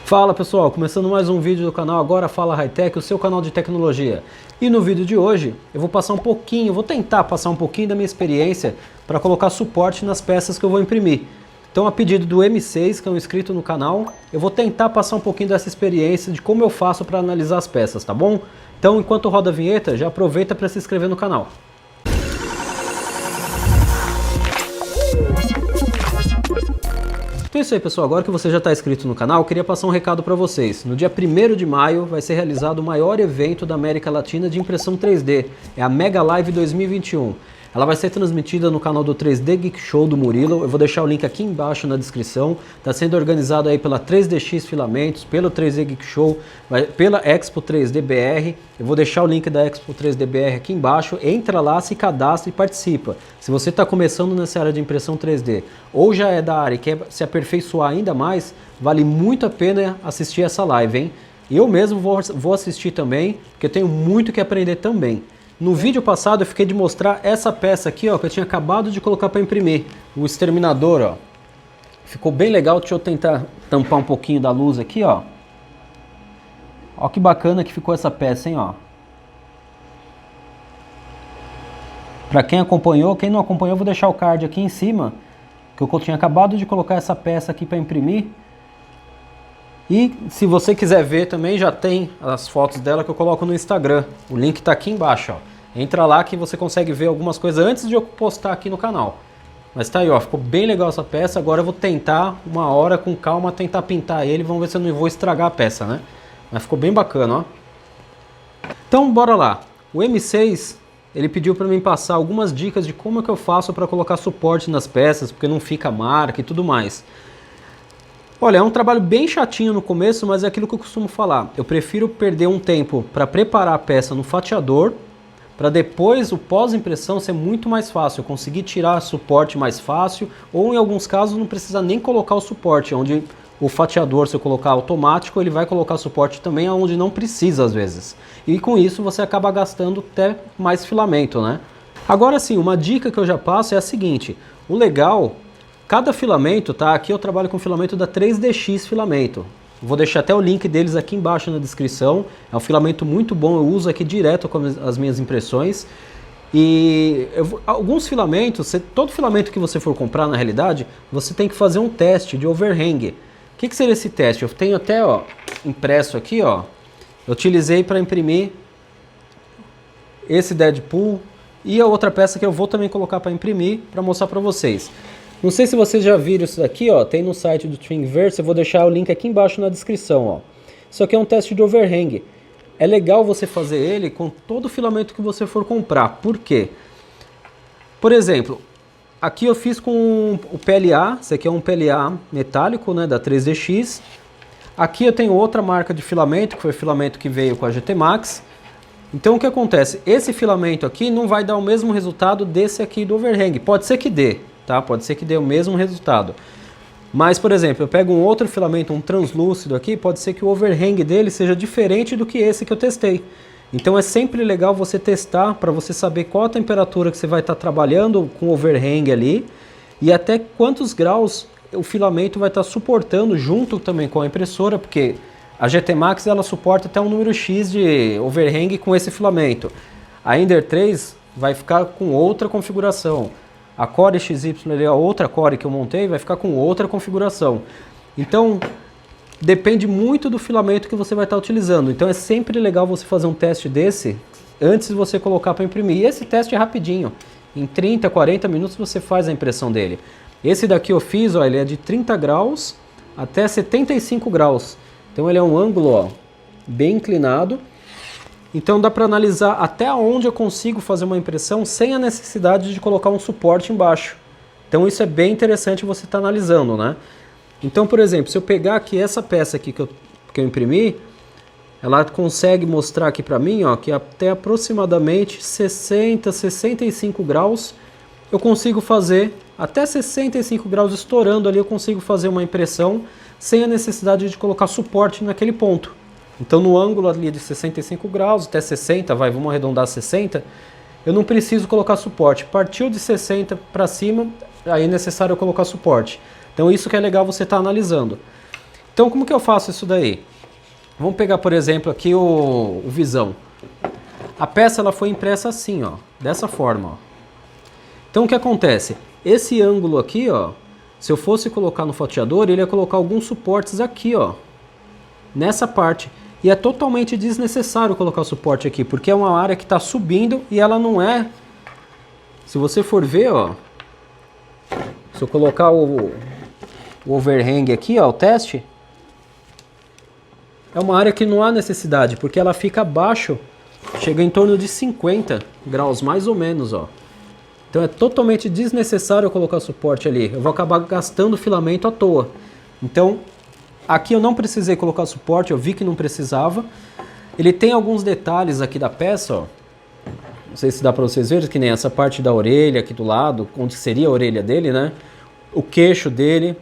Fala pessoal, começando mais um vídeo do canal Agora Fala Hightech, o seu canal de tecnologia. E no vídeo de hoje eu vou passar vou tentar passar um pouquinho da minha experiência para colocar suporte nas peças que eu vou imprimir. Então, a pedido do M6, que é um inscrito no canal, eu vou tentar passar um pouquinho dessa experiência de como eu faço para analisar as peças, tá bom? Então, enquanto roda a vinheta, já aproveita para se inscrever no canal. Então é isso aí, pessoal, agora que você já está inscrito no canal, eu queria passar um recado para vocês. No dia 1º de maio vai ser realizado o maior evento da América Latina de impressão 3D, é a Mega Live 2021. Ela vai ser transmitida no canal do 3D Geek Show do Murilo, eu vou deixar o link aqui embaixo na descrição. Está sendo organizado aí pela 3DX Filamentos, pelo 3D Geek Show, pela Expo 3D BR. Eu vou deixar o link da Expo 3D BR aqui embaixo, entra lá, se cadastra e participa. Se você está começando nessa área de impressão 3D ou já é da área e quer se aperfeiçoar ainda mais, vale muito a pena assistir essa live, hein? Eu mesmo vou assistir também, porque eu tenho muito que aprender também. No vídeo passado eu fiquei de mostrar essa peça aqui, ó, que eu tinha acabado de colocar para imprimir, o exterminador, ó. Ficou bem legal, deixa eu tentar tampar um pouquinho da luz aqui, ó. Ó que bacana que ficou essa peça, hein, ó. Para quem acompanhou, quem não acompanhou, eu vou deixar o card aqui em cima, que eu tinha acabado de colocar essa peça aqui para imprimir. E se você quiser ver também, já tem as fotos dela que eu coloco no Instagram. O link está aqui embaixo, ó. Entra lá que você consegue ver algumas coisas antes de eu postar aqui no canal. Mas tá aí, ó, ficou bem legal essa peça. Agora eu vou tentar, uma hora com calma, tentar pintar ele. Vamos ver se eu não vou estragar a peça, né? Mas ficou bem bacana, ó. Então, bora lá. O M6, ele pediu para mim passar algumas dicas de como é que eu faço para colocar suporte nas peças, porque não fica marca e tudo mais. Olha, é um trabalho bem chatinho no começo, mas é aquilo que eu costumo falar. Eu prefiro perder um tempo para preparar a peça no fatiador, para depois o pós-impressão ser muito mais fácil, eu conseguir tirar suporte mais fácil, ou em alguns casos não precisa nem colocar o suporte, onde o fatiador, se eu colocar automático, ele vai colocar suporte também onde não precisa às vezes. E com isso você acaba gastando até mais filamento, né? Agora sim, uma dica que eu já passo é a seguinte, o legal... Cada filamento, tá? Aqui eu trabalho com filamento da 3DX Filamento. Vou deixar até o link deles aqui embaixo na descrição. É um filamento muito bom, eu uso aqui direto com as minhas impressões. E alguns filamentos, todo filamento que você for comprar na realidade, você tem que fazer um teste de overhang. O que seria esse teste? Eu tenho até, ó, impresso aqui, ó. Eu utilizei para imprimir esse Deadpool e a outra peça que eu vou também colocar para imprimir, para mostrar para vocês. Não sei se vocês já viram isso daqui, ó, tem no site do Thingiverse, eu vou deixar o link aqui embaixo na descrição, ó. Isso aqui é um teste de overhang. É legal você fazer ele com todo o filamento que você for comprar. Por quê? Por exemplo, aqui eu fiz com o PLA, esse aqui é um PLA metálico, né, da 3DX. Aqui eu tenho outra marca de filamento, que foi o filamento que veio com a GT Max. Então o que acontece? Esse filamento aqui não vai dar o mesmo resultado desse aqui do overhang. Pode ser que dê. Tá? Pode ser que dê o mesmo resultado. Mas, por exemplo, eu pego um outro filamento, um translúcido aqui, pode ser que o overhang dele seja diferente do que esse que eu testei. Então é sempre legal você testar para você saber qual a temperatura que você vai estar trabalhando com o overhang ali e até quantos graus o filamento vai estar suportando junto também com a impressora, porque a GT Max ela suporta até um número X de overhang com esse filamento. A Ender 3 vai ficar com outra configuração. A Core XY, a outra Core que eu montei, vai ficar com outra configuração. Então, depende muito do filamento que você vai estar utilizando. Então, é sempre legal você fazer um teste desse antes de você colocar para imprimir. E esse teste é rapidinho. Em 30, 40 minutos você faz a impressão dele. Esse daqui eu fiz, ó, ele é de 30 graus até 75 graus. Então, ele é um ângulo, ó, bem inclinado. Então dá para analisar até onde eu consigo fazer uma impressão sem a necessidade de colocar um suporte embaixo. Então isso é bem interessante você estar analisando, né? Então, por exemplo, se eu pegar aqui essa peça aqui que eu imprimi, ela consegue mostrar aqui para mim, ó, que até aproximadamente 60, 65 graus eu consigo fazer, até 65 graus estourando ali eu consigo fazer uma impressão sem a necessidade de colocar suporte naquele ponto. Então no ângulo ali de 65 graus, até 60, vamos arredondar 60, eu não preciso colocar suporte. Partiu de 60 para cima, aí é necessário eu colocar suporte. Então isso que é legal você estar analisando. Então como que eu faço isso daí? Vamos pegar, por exemplo, aqui o Visão. A peça ela foi impressa assim, ó, dessa forma, ó. Então o que acontece? Esse ângulo aqui, ó, se eu fosse colocar no fatiador, ele ia colocar alguns suportes aqui, ó, nessa parte. E é totalmente desnecessário colocar o suporte aqui, porque é uma área que está subindo e ela não é... Se você for ver, ó, se eu colocar o overhang aqui, ó, o teste, é uma área que não há necessidade, porque ela fica abaixo, chega em torno de 50 graus, mais ou menos, ó. Então é totalmente desnecessário eu colocar suporte ali, eu vou acabar gastando filamento à toa. Então, aqui eu não precisei colocar suporte, eu vi que não precisava. Ele tem alguns detalhes aqui da peça, ó. Não sei se dá para vocês verem, que nem essa parte da orelha aqui do lado, onde seria a orelha dele, né? O queixo dele,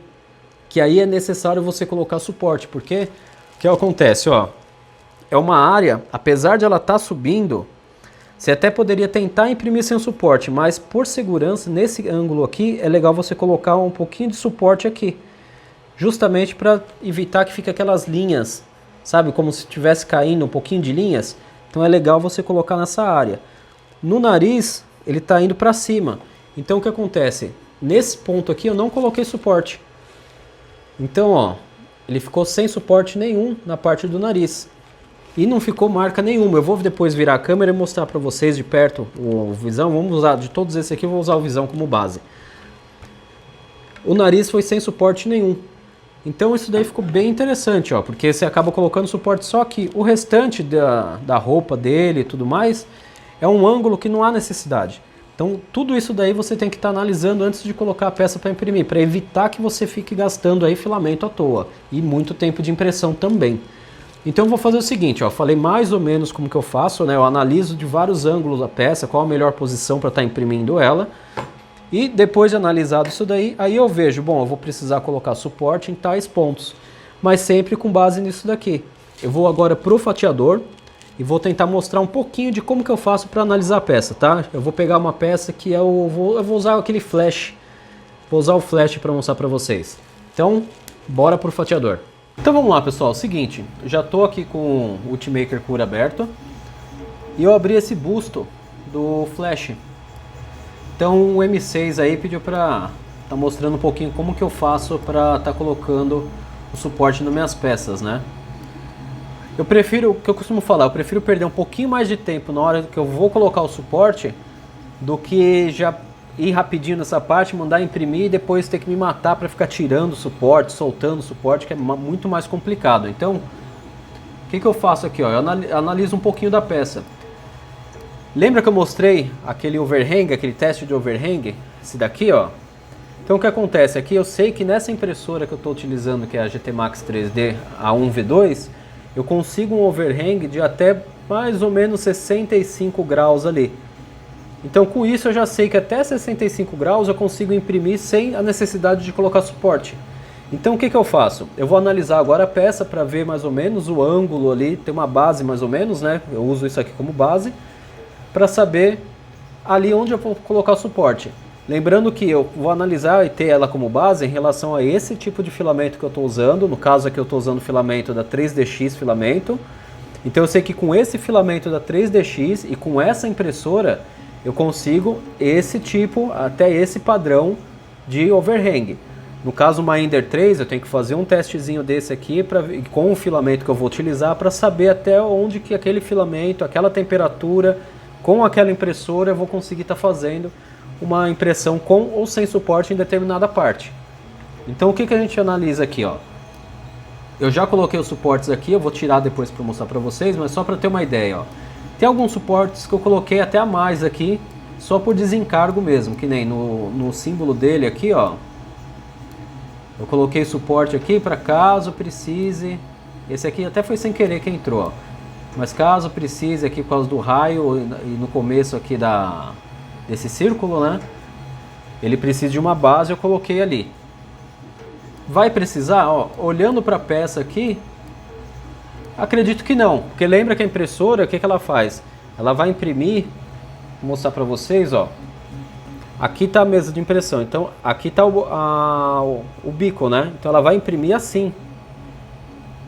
que aí é necessário você colocar suporte, porque o que acontece, ó, é uma área, apesar de ela estar subindo, você até poderia tentar imprimir sem suporte, mas por segurança, nesse ângulo aqui, é legal você colocar um pouquinho de suporte aqui, justamente para evitar que fique aquelas linhas, sabe, como se estivesse caindo um pouquinho de linhas. Então é legal você colocar nessa área. No nariz, ele está indo para cima, então o que acontece? Nesse ponto aqui eu não coloquei suporte. Então, ó, ele ficou sem suporte nenhum na parte do nariz. E não ficou marca nenhuma. Eu vou depois virar a câmera e mostrar para vocês de perto o Visão. Vamos usar, de todos esses aqui, eu vou usar o Visão como base. O nariz foi sem suporte nenhum. Então isso daí ficou bem interessante, ó, porque você acaba colocando suporte só aqui. O restante da roupa dele e tudo mais é um ângulo que não há necessidade. Então tudo isso daí você tem que estar analisando antes de colocar a peça para imprimir, para evitar que você fique gastando aí filamento à toa e muito tempo de impressão também. Então eu vou fazer o seguinte, ó, falei mais ou menos como que eu faço, né? Eu analiso de vários ângulos a peça, qual a melhor posição para estar imprimindo ela. E depois de analisado isso daí, aí eu vejo, bom, eu vou precisar colocar suporte em tais pontos, mas sempre com base nisso daqui. Eu vou agora pro fatiador e vou tentar mostrar um pouquinho de como que eu faço para analisar a peça, tá? Eu vou pegar uma peça que eu vou usar aquele flash, vou usar o flash para mostrar para vocês. Então, bora pro fatiador. Então vamos lá, pessoal, é o seguinte, eu já estou aqui com o Ultimaker Cura aberto e eu abri esse busto do flash. Então o M6 aí pediu para tá mostrando um pouquinho como que eu faço para tá colocando o suporte nas minhas peças, né? Eu prefiro, o que eu costumo falar, eu prefiro perder um pouquinho mais de tempo na hora que eu vou colocar o suporte do que já ir rapidinho nessa parte, mandar imprimir e depois ter que me matar para ficar tirando o suporte, soltando o suporte, que é muito mais complicado. Então, o que eu faço aqui? Ó? Eu analiso um pouquinho da peça. Lembra que eu mostrei aquele overhang, aquele teste de overhang? Esse daqui, ó. Então o que acontece aqui, eu sei que nessa impressora que eu estou utilizando, que é a GT Max 3D A1V2, eu consigo um overhang de até mais ou menos 65 graus ali. Então com isso eu já sei que até 65 graus eu consigo imprimir sem a necessidade de colocar suporte. Então o que eu faço? Eu vou analisar agora a peça para ver mais ou menos o ângulo ali, tem uma base mais ou menos, né? Eu uso isso aqui como base, para saber ali onde eu vou colocar o suporte. Lembrando que eu vou analisar e ter ela como base em relação a esse tipo de filamento que eu estou usando. No caso aqui eu estou usando o filamento da 3DX Filamento. Então eu sei que com esse filamento da 3DX e com essa impressora eu consigo esse tipo, até esse padrão de overhang. No caso uma Ender 3 eu tenho que fazer um testezinho desse aqui com o filamento que eu vou utilizar para saber até onde que aquele filamento, aquela temperatura, com aquela impressora eu vou conseguir estar fazendo uma impressão com ou sem suporte em determinada parte. Então o que a gente analisa aqui, ó? Eu já coloquei os suportes aqui, eu vou tirar depois para mostrar para vocês, mas só para ter uma ideia, ó. Tem alguns suportes que eu coloquei até a mais aqui, só por desencargo mesmo, que nem no símbolo dele aqui, ó. Eu coloquei suporte aqui para caso precise. Esse aqui até foi sem querer que entrou, ó. Mas caso precise aqui por causa do raio e no começo aqui desse círculo, né? Ele precisa de uma base, eu coloquei ali. Vai precisar? Ó, olhando para a peça aqui, acredito que não. Porque lembra que a impressora, o que ela faz? Ela vai imprimir, vou mostrar para vocês, ó. Aqui está a mesa de impressão, então aqui está o bico, né? Então ela vai imprimir assim.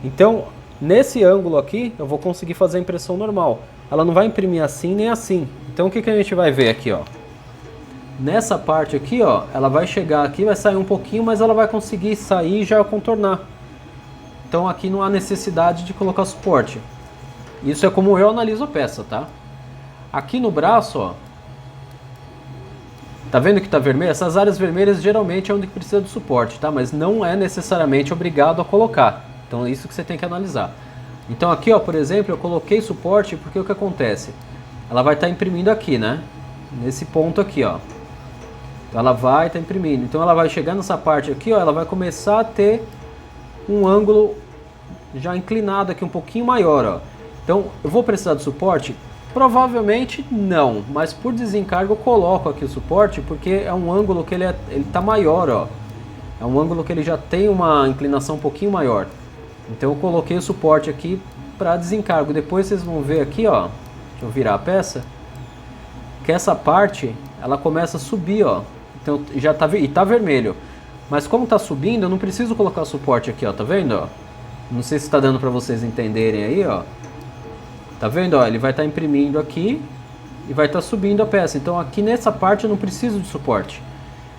Então, nesse ângulo aqui, eu vou conseguir fazer a impressão normal. Ela não vai imprimir assim nem assim. Então, o que a gente vai ver aqui, ó? Nessa parte aqui, ó, ela vai chegar aqui, vai sair um pouquinho, mas ela vai conseguir sair e já contornar. Então, aqui não há necessidade de colocar suporte. Isso é como eu analiso a peça, tá? Aqui no braço, ó, tá vendo que tá vermelho? Essas áreas vermelhas geralmente é onde precisa do suporte, tá? Mas não é necessariamente obrigado a colocar. Então é isso que você tem que analisar. Então aqui, ó, por exemplo, eu coloquei suporte porque o que acontece? Ela vai estar imprimindo aqui, né? Nesse ponto aqui, ó. Então ela vai estar imprimindo. Então ela vai chegar nessa parte aqui, ó, ela vai começar a ter um ângulo já inclinado aqui um pouquinho maior, ó. Então eu vou precisar do suporte? Provavelmente não, mas por desencargo eu coloco aqui o suporte porque é um ângulo que ele tá maior, ó. É um ângulo que ele já tem uma inclinação um pouquinho maior. Então eu coloquei o suporte aqui para desencargo. Depois vocês vão ver aqui, ó. Deixa eu virar a peça. Que essa parte, ela começa a subir, ó. Então já tá, e tá vermelho. Mas como tá subindo, eu não preciso colocar o suporte aqui, ó. Tá vendo, ó? Não sei se tá dando para vocês entenderem aí, ó. Tá vendo, ó? Ele vai estar imprimindo aqui e vai estar subindo a peça. Então aqui nessa parte eu não preciso de suporte.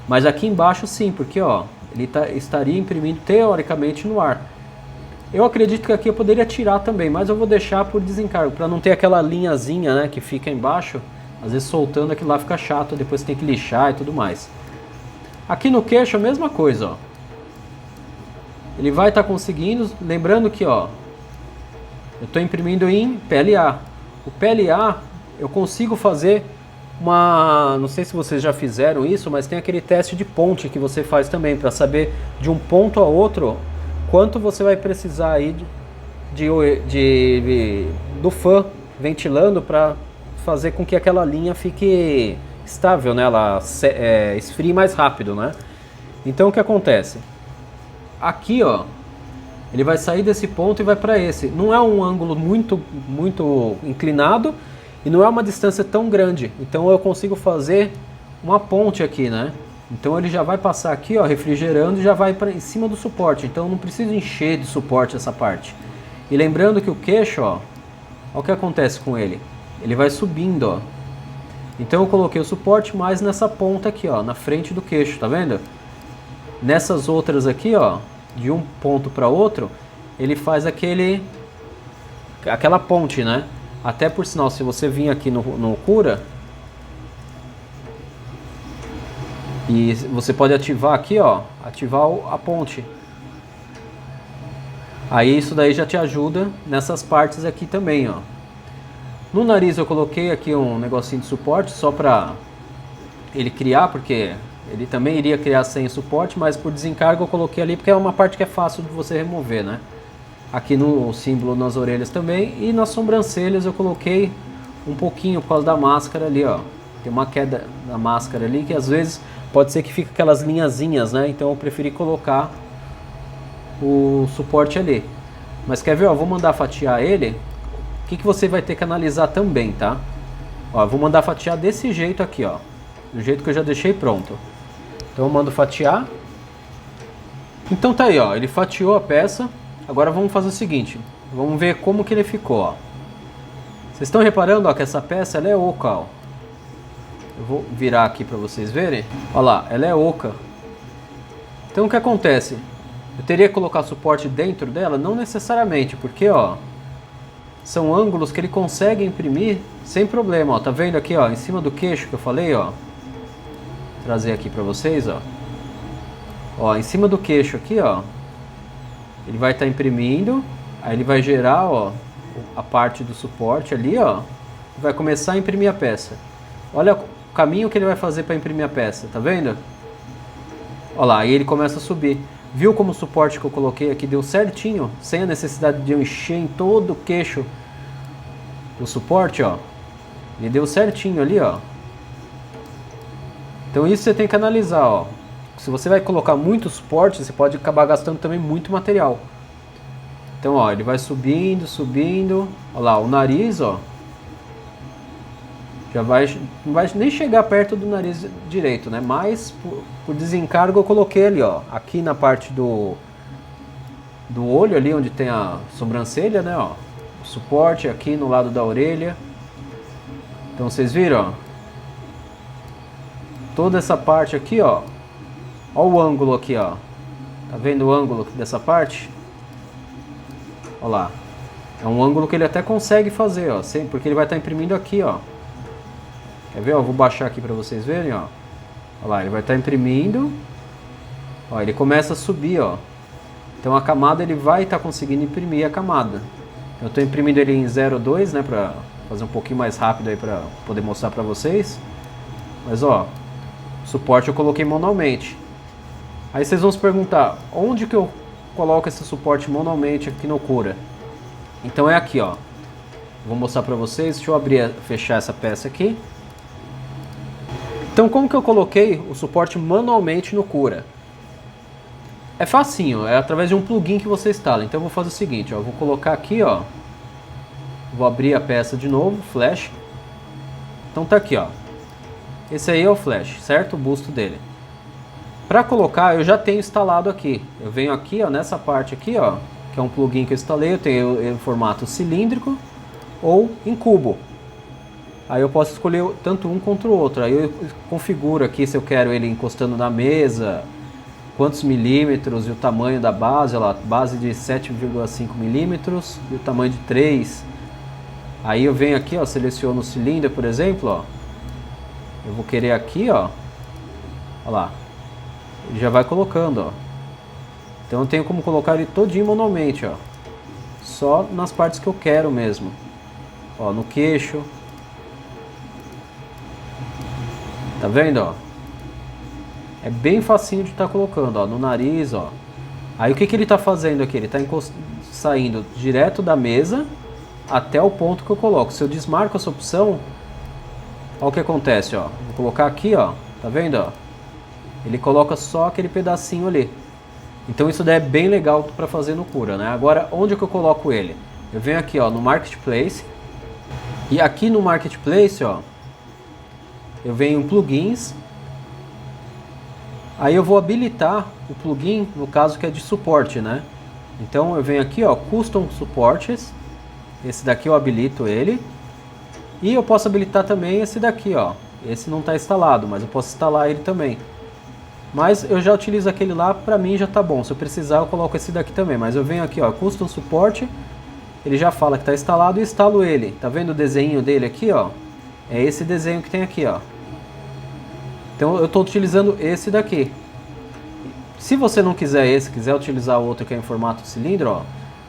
Mas aqui embaixo sim, porque, ó, ele estaria imprimindo teoricamente no ar. Eu acredito que aqui eu poderia tirar também, mas eu vou deixar por desencargo, para não ter aquela linhazinha, né, que fica embaixo. Às vezes soltando aquilo lá fica chato, depois tem que lixar e tudo mais. Aqui no queixo a mesma coisa, ó. Ele vai estar conseguindo, lembrando que, ó, eu estou imprimindo em PLA. O PLA eu consigo fazer uma... Não sei se vocês já fizeram isso, mas tem aquele teste de ponte que você faz também, para saber de um ponto a outro quanto você vai precisar aí do fã ventilando para fazer com que aquela linha fique estável, né? Ela esfrie mais rápido, né? Então o que acontece? Aqui, ó, ele vai sair desse ponto e vai para esse. Não é um ângulo muito inclinado e não é uma distância tão grande. Então eu consigo fazer uma ponte aqui, né? Então ele já vai passar aqui, ó, refrigerando e já vai em cima do suporte. Então eu não preciso encher de suporte essa parte. E lembrando que o queixo, ó, olha o que acontece com ele. Ele vai subindo, ó. Então eu coloquei o suporte mais nessa ponta aqui, ó, na frente do queixo, tá vendo? Nessas outras aqui, ó, de um ponto para outro, ele faz aquela ponte, né? Até por sinal, se você vir aqui no Cura, e você pode ativar aqui, ó, ativar a ponte. Aí isso daí já te ajuda nessas partes aqui também, ó. No nariz eu coloquei aqui um negocinho de suporte só para ele criar, porque ele também iria criar sem suporte, mas por desencargo eu coloquei ali porque é uma parte que é fácil de você remover, né? Aqui no símbolo nas orelhas também, e nas sobrancelhas eu coloquei um pouquinho por causa da máscara ali, ó. Tem uma queda na máscara ali que às vezes pode ser que fique aquelas linhazinhas, né? Então eu preferi colocar o suporte ali. Mas quer ver, ó, vou mandar fatiar ele. O que você vai ter que analisar também, tá? Ó, eu vou mandar fatiar desse jeito aqui, ó. Do jeito que eu já deixei pronto. Então eu mando fatiar. Então tá aí, ó. Ele fatiou a peça. Agora vamos fazer o seguinte. Vamos ver como que ele ficou, ó. Vocês estão reparando, ó, que essa peça ela é oca, ó. Eu vou virar aqui para vocês verem. Olha lá, ela é oca. Então o que acontece? Eu teria que colocar suporte dentro dela? Não necessariamente, porque, ó, são ângulos que ele consegue imprimir sem problema, ó. Tá vendo aqui, ó, em cima do queixo que eu falei, ó. Vou trazer aqui para vocês, ó. Ó, em cima do queixo aqui, ó. Ele vai estar imprimindo, aí ele vai gerar, ó, a parte do suporte ali, ó. E vai começar a imprimir a peça. Olha o caminho que ele vai fazer para imprimir a peça, tá vendo? Olha lá, aí ele começa a subir. Viu como o suporte que eu coloquei aqui deu certinho, sem a necessidade de eu encher em todo o queixo o suporte, ó. Ele deu certinho ali, ó. Então isso você tem que analisar, ó. Se você vai colocar muito suporte, você pode acabar gastando também muito material. Então, ó, ele vai subindo, subindo. Olha lá, o nariz, ó. Já não vai nem chegar perto do nariz direito, né? Mas por desencargo eu coloquei ali, ó. Aqui na parte do olho ali, onde tem a sobrancelha, né, ó. O suporte aqui no lado da orelha. Então vocês viram, ó. Toda essa parte aqui, ó. Ó o ângulo aqui, ó. Tá vendo o ângulo dessa parte? Ó lá. É um ângulo que ele até consegue fazer, ó. Porque ele vai estar imprimindo aqui, ó. Quer ver? Ó, vou baixar aqui pra vocês verem, ó. Ó lá, ele vai estar imprimindo. Ó, ele começa a subir, ó. Então a camada ele vai estar conseguindo imprimir a camada. Eu estou imprimindo ele em 0,2, né, para fazer um pouquinho mais rápido aí para poder mostrar para vocês. Mas ó, o suporte eu coloquei manualmente. Aí vocês vão se perguntar, onde que eu coloco esse suporte manualmente aqui no Cura? Então é aqui, ó. Vou mostrar para vocês. Deixa eu abrir, fechar essa peça aqui. Então como que eu coloquei o suporte manualmente no Cura? É facinho, é através de um plugin que você instala. Então eu vou fazer o seguinte, ó, eu vou colocar aqui, ó. Vou abrir a peça de novo, Flash. Então tá aqui, ó. Esse aí é o Flash, certo? O busto dele. Para colocar, eu já tenho instalado aqui. Eu venho aqui, ó, nessa parte aqui, ó, que é um plugin que eu instalei. Eu tenho ele em formato cilíndrico ou em cubo. Aí eu posso escolher tanto um quanto o outro. Aí eu configuro aqui se eu quero ele encostando na mesa, quantos milímetros e o tamanho da base, olha lá, base de 7,5 milímetros e o tamanho de 3. Aí eu venho aqui, ó, seleciono o cilindro, por exemplo, ó. Eu vou querer aqui, ó. Olha lá. Ele já vai colocando, ó. Então eu tenho como colocar ele todinho manualmente, ó. Só nas partes que eu quero mesmo. Ó, no queixo. Tá vendo, ó? É bem facinho de estar colocando, ó, no nariz, ó. Aí o que ele está fazendo aqui? Ele está saindo direto da mesa até o ponto que eu coloco. Se eu desmarco essa opção, olha o que acontece, ó. Vou colocar aqui, ó. Tá vendo, ó? Ele coloca só aquele pedacinho ali. Então isso daí é bem legal para fazer no Cura, né? Agora, onde que eu coloco ele? Eu venho aqui, ó, no Marketplace. E aqui no Marketplace, ó, eu venho em Plugins. Aí eu vou habilitar o plugin, no caso que é de suporte, né? Então eu venho aqui, ó, Custom Supports. Esse daqui eu habilito ele. E eu posso habilitar também esse daqui, ó. Esse não está instalado, mas eu posso instalar ele também. Mas eu já utilizo aquele lá, pra mim já tá bom. Se eu precisar eu coloco esse daqui também. Mas eu venho aqui, ó, Custom Support. Ele já fala que está instalado e instalo ele. Tá vendo o desenho dele aqui, ó? É esse desenho que tem aqui, ó. Então eu estou utilizando esse daqui. Se você não quiser esse, quiser utilizar outro que é em formato cilindro, ó,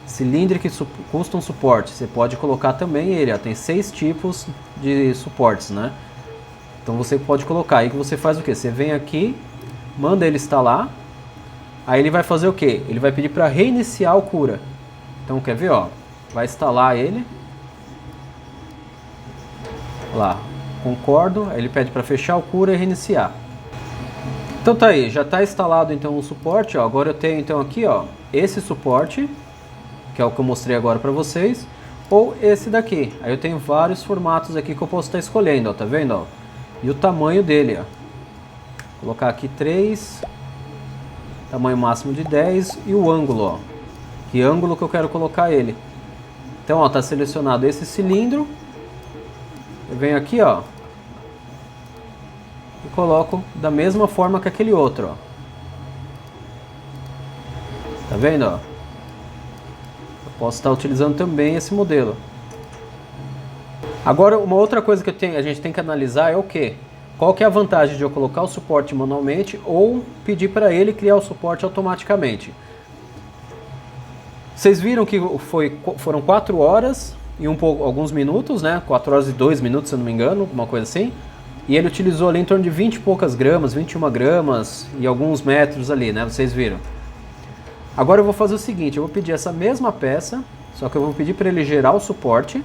Cylindric Custom Support, você pode colocar também ele, ó, tem 6 tipos de suportes, né? Então você pode colocar, aí que você faz o que? Você vem aqui, manda ele instalar, aí ele vai fazer o que? Ele vai pedir para reiniciar o Cura. Então quer ver, ó? Vai instalar ele. Olha lá. Concordo, aí ele pede para fechar o Cura e reiniciar. Então tá aí, já está instalado então o suporte, ó. Agora eu tenho então aqui, ó, esse suporte, que é o que eu mostrei agora para vocês, ou esse daqui. Aí eu tenho vários formatos aqui que eu posso estar escolhendo, ó, tá vendo, ó? E o tamanho dele, ó. Vou colocar aqui 3, tamanho máximo de 10 e o ângulo, ó. Que ângulo que eu quero colocar ele. Então, ó, tá selecionado esse cilindro. Eu venho aqui, ó, e coloco da mesma forma que aquele outro, ó. Tá vendo, ó? Eu posso estar utilizando também esse modelo. Agora, uma outra coisa que a gente tem que analisar é o quê? Qual que é a vantagem de eu colocar o suporte manualmente ou pedir para ele criar o suporte automaticamente? Vocês viram que foram 4 horas e alguns minutos, né? 4 horas e 2 minutos, se eu não me engano, uma coisa assim. E ele utilizou ali em torno de 20 e poucas gramas, 21 gramas e alguns metros ali, né? Vocês viram. Agora eu vou fazer o seguinte, eu vou pedir essa mesma peça, só que eu vou pedir para ele gerar o suporte.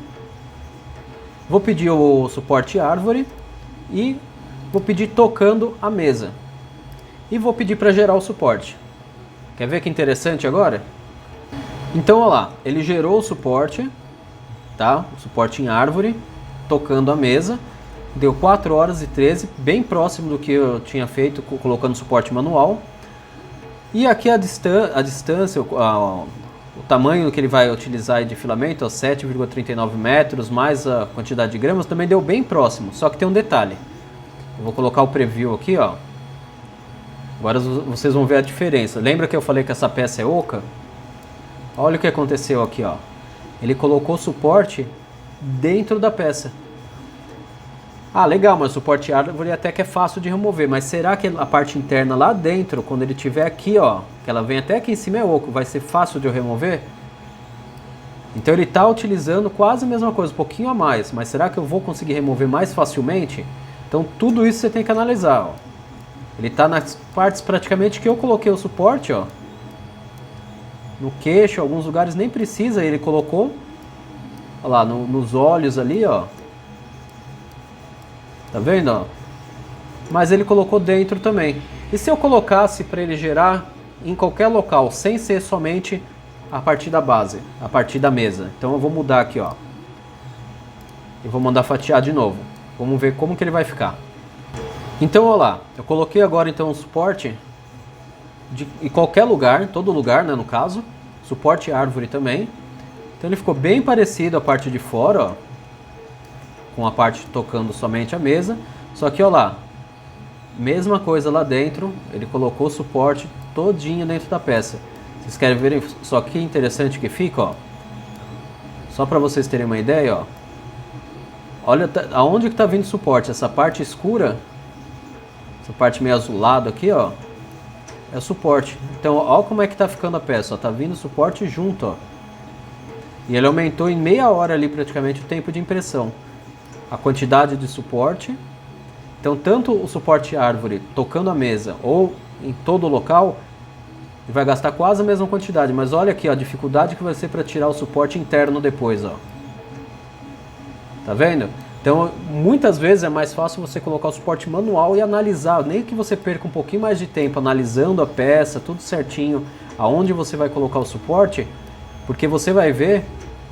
Vou pedir o suporte árvore e vou pedir tocando a mesa. E vou pedir para gerar o suporte. Quer ver que interessante agora? Então, olha lá, ele gerou o suporte, tá? O suporte em árvore, tocando a mesa. Deu 4 horas e 13, bem próximo do que eu tinha feito colocando suporte manual. E aqui a distância, o tamanho que ele vai utilizar de filamento, 7,39 metros, mais a quantidade de gramas, também deu bem próximo. Só que tem um detalhe. Eu vou colocar o preview aqui, ó. Agora vocês vão ver a diferença. Lembra que eu falei que essa peça é oca? Olha o que aconteceu aqui, ó. Ele colocou o suporte dentro da peça. Ah, legal, mas o suporte árvore até que é fácil de remover. Mas será que a parte interna lá dentro, quando ele estiver aqui, ó, que ela vem até aqui em cima é oco, vai ser fácil de eu remover? Então ele está utilizando quase a mesma coisa, um pouquinho a mais. Mas será que eu vou conseguir remover mais facilmente? Então tudo isso você tem que analisar, ó. Ele está nas partes praticamente que eu coloquei o suporte, ó. No queixo, alguns lugares nem precisa, ele colocou. Olha lá, nos olhos ali, ó. Tá vendo, ó? Mas ele colocou dentro também. E se eu colocasse para ele gerar em qualquer local, sem ser somente a partir da base, a partir da mesa? Então eu vou mudar aqui, ó. E vou mandar fatiar de novo. Vamos ver como que ele vai ficar. Então, olha lá. Eu coloquei agora então o suporte em qualquer lugar, todo lugar, né, no caso. Suporte árvore também. Então ele ficou bem parecido a parte de fora, ó, com a parte tocando somente a mesa. Só que, olha lá, mesma coisa lá dentro, ele colocou o suporte todinho dentro da peça. Vocês querem ver só que interessante que fica, ó? Só para vocês terem uma ideia, ó. Olha aonde que tá vindo o suporte, essa parte escura, essa parte meio azulado aqui, ó, é o suporte. Então, ó como é que tá ficando a peça, ó, tá vindo o suporte junto, ó. E ele aumentou em meia hora ali praticamente o tempo de impressão. A quantidade de suporte. Então, tanto o suporte árvore tocando a mesa ou em todo o local, ele vai gastar quase a mesma quantidade. Mas olha aqui, ó, a dificuldade que vai ser para tirar o suporte interno depois, ó. Tá vendo? Então, muitas vezes é mais fácil você colocar o suporte manual e analisar, nem que você perca um pouquinho mais de tempo analisando a peça, tudo certinho, aonde você vai colocar o suporte, porque você vai ver,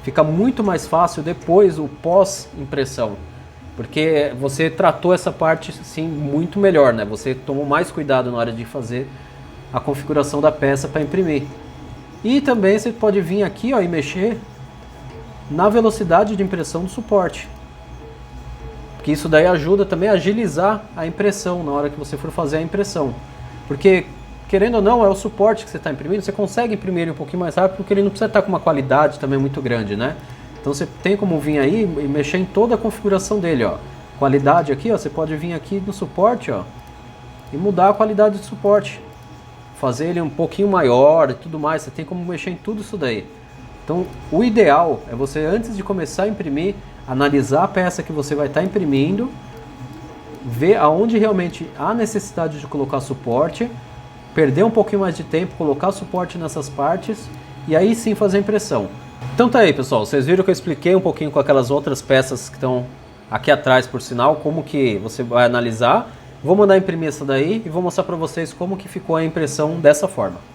fica muito mais fácil depois o pós-impressão, porque você tratou essa parte sim muito melhor, né? Você tomou mais cuidado na hora de fazer a configuração da peça para imprimir. E também você pode vir aqui, ó, e mexer na velocidade de impressão do suporte, porque isso daí ajuda também a agilizar a impressão na hora que você for fazer a impressão, porque querendo ou não é o suporte que você está imprimindo, você consegue imprimir ele um pouquinho mais rápido porque ele não precisa estar com uma qualidade também muito grande, né? Então você tem como vir aí e mexer em toda a configuração dele, ó. Qualidade aqui, ó, você pode vir aqui no suporte, ó, e mudar a qualidade do suporte, fazer ele um pouquinho maior e tudo mais, você tem como mexer em tudo isso daí. Então, o ideal é você, antes de começar a imprimir, analisar a peça que você vai estar imprimindo, ver aonde realmente há necessidade de colocar suporte, perder um pouquinho mais de tempo, colocar suporte nessas partes e aí sim fazer a impressão. Então tá aí, pessoal, vocês viram que eu expliquei um pouquinho com aquelas outras peças que estão aqui atrás, por sinal, como que você vai analisar. Vou mandar imprimir essa daí e vou mostrar para vocês como que ficou a impressão dessa forma.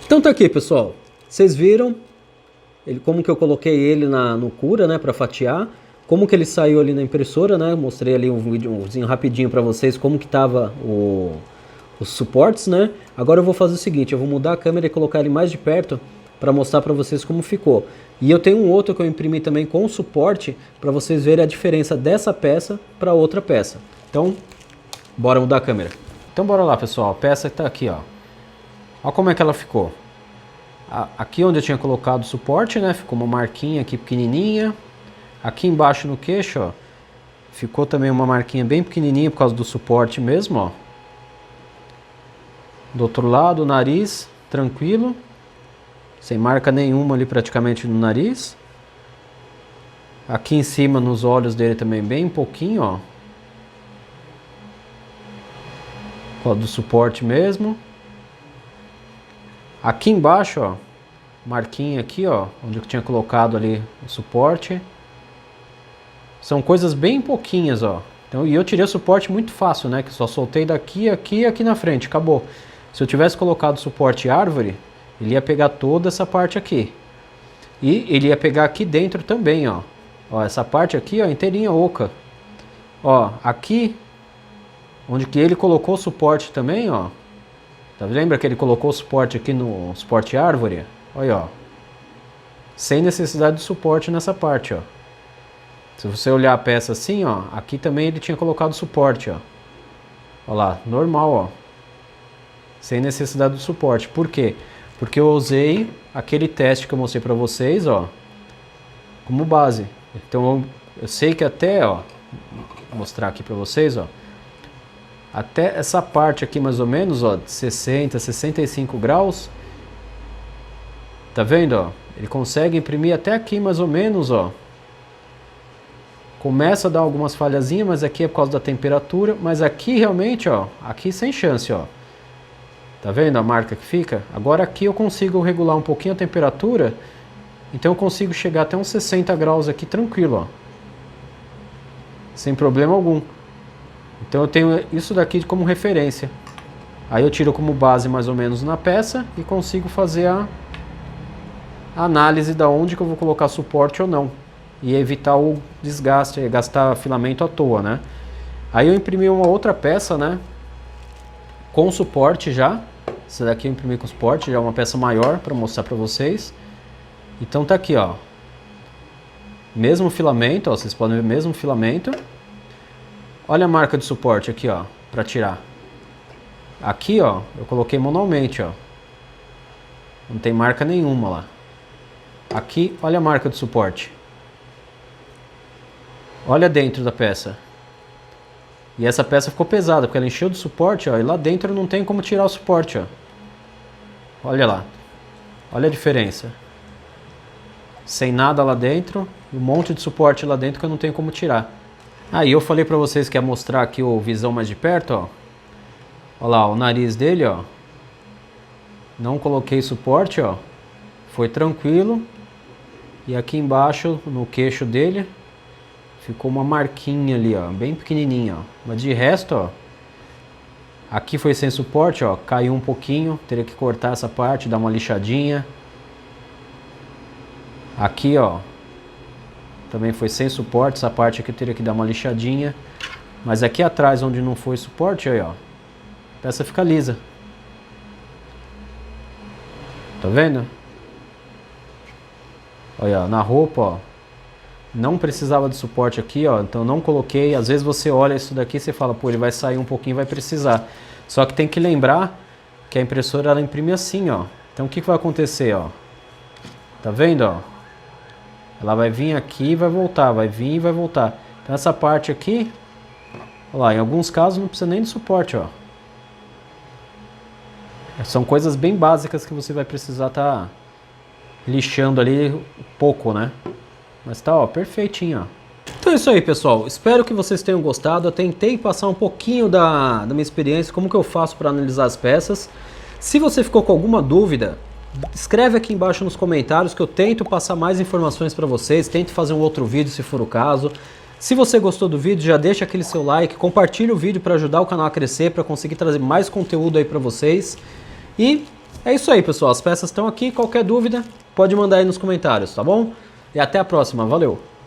Então tá aqui, pessoal, vocês viram como que eu coloquei ele no Cura, né, para fatiar, como que ele saiu ali na impressora, né, mostrei ali um videozinho rapidinho para vocês como que tava os suportes, né. Agora eu vou fazer o seguinte, eu vou mudar a câmera e colocar ele mais de perto para mostrar para vocês como ficou. E eu tenho um outro que eu imprimi também com suporte para vocês verem a diferença dessa peça para outra peça. Então, bora mudar a câmera. Então bora lá, pessoal, a peça está aqui, ó. Olha como é que ela ficou. Aqui onde eu tinha colocado o suporte, né, ficou uma marquinha aqui pequenininha. Aqui embaixo no queixo, ó, ficou também uma marquinha bem pequenininha por causa do suporte mesmo, ó. Do outro lado, o nariz, tranquilo. Sem marca nenhuma ali praticamente no nariz. Aqui em cima nos olhos dele também bem pouquinho, ó. Por causa do suporte mesmo. Aqui embaixo, ó, marquinha aqui, ó, onde eu tinha colocado ali o suporte. São coisas bem pouquinhas, ó. Então, e eu tirei o suporte muito fácil, né, que só soltei daqui, aqui e aqui na frente, acabou. Se eu tivesse colocado o suporte árvore, ele ia pegar toda essa parte aqui. E ele ia pegar aqui dentro também, ó. Ó, essa parte aqui, ó, inteirinha oca. Ó, aqui onde que ele colocou suporte também, ó. Tá, lembra que ele colocou suporte aqui no suporte árvore? Olha, ó. Sem necessidade de suporte nessa parte, ó. Se você olhar a peça assim, ó, aqui também ele tinha colocado suporte, ó. Olha lá, normal, ó. Sem necessidade de suporte. Por quê? Porque eu usei aquele teste que eu mostrei pra vocês, ó, como base. Então eu sei que até, ó, vou mostrar aqui pra vocês, ó. Até essa parte aqui mais ou menos, ó, de 60, 65 graus. Tá vendo, ó? Ele consegue imprimir até aqui mais ou menos, ó. Começa a dar algumas falhazinhas, mas aqui é por causa da temperatura. Mas aqui realmente, ó, aqui sem chance, ó. Tá vendo a marca que fica? Agora aqui eu consigo regular um pouquinho a temperatura. Então eu consigo chegar até uns 60 graus aqui tranquilo, ó. Sem problema algum. Então eu tenho isso daqui como referência. Aí eu tiro como base mais ou menos na peça e consigo fazer a análise da onde que eu vou colocar suporte ou não. E evitar o desgaste, gastar filamento à toa, né? Aí eu imprimi uma outra peça, né? Com suporte já. Essa daqui eu imprimi com suporte, já é uma peça maior para mostrar para vocês. Então tá aqui, ó. Mesmo filamento, ó, vocês podem ver mesmo filamento. Olha a marca de suporte aqui, ó, para tirar. Aqui, ó, eu coloquei manualmente, ó. Não tem marca nenhuma lá. Aqui, olha a marca de suporte. Olha dentro da peça. E essa peça ficou pesada, porque ela encheu de suporte, ó, e lá dentro não tem como tirar o suporte, ó. Olha lá. Olha a diferença. Sem nada lá dentro, um monte de suporte lá dentro que eu não tenho como tirar. Aí eu falei pra vocês que ia mostrar aqui o visão mais de perto, ó. Olha lá, o nariz dele, ó. Não coloquei suporte, ó. Foi tranquilo. E aqui embaixo, no queixo dele, ficou uma marquinha ali, ó, bem pequenininha, ó. Mas de resto, ó, aqui foi sem suporte, ó, caiu um pouquinho, teria que cortar essa parte, dar uma lixadinha. Aqui, ó, também foi sem suporte, essa parte aqui eu teria que dar uma lixadinha. Mas aqui atrás, onde não foi suporte, aí, ó, a peça fica lisa. Tá vendo? Olha, na roupa, ó, não precisava de suporte aqui, ó, então não coloquei. Às vezes você olha isso daqui e você fala, pô, ele vai sair um pouquinho, vai precisar. Só que tem que lembrar que a impressora, ela imprime assim, ó. Então o que vai acontecer, ó? Tá vendo, ó? Ela vai vir aqui e vai voltar, vai vir e vai voltar. Então essa parte aqui, olha lá, em alguns casos não precisa nem de suporte, ó. São coisas bem básicas que você vai precisar tá lixando ali pouco, né? Mas tá, ó, perfeitinho, ó. Então é isso aí, pessoal. Espero que vocês tenham gostado. Eu tentei passar um pouquinho da minha experiência, como que eu faço para analisar as peças. Se você ficou com alguma dúvida, escreve aqui embaixo nos comentários que eu tento passar mais informações para vocês. Tento fazer um outro vídeo se for o caso. Se você gostou do vídeo, já deixa aquele seu like, compartilha o vídeo para ajudar o canal a crescer, para conseguir trazer mais conteúdo aí para vocês. E é isso aí, pessoal. As peças estão aqui. Qualquer dúvida, pode mandar aí nos comentários, tá bom? E até a próxima. Valeu!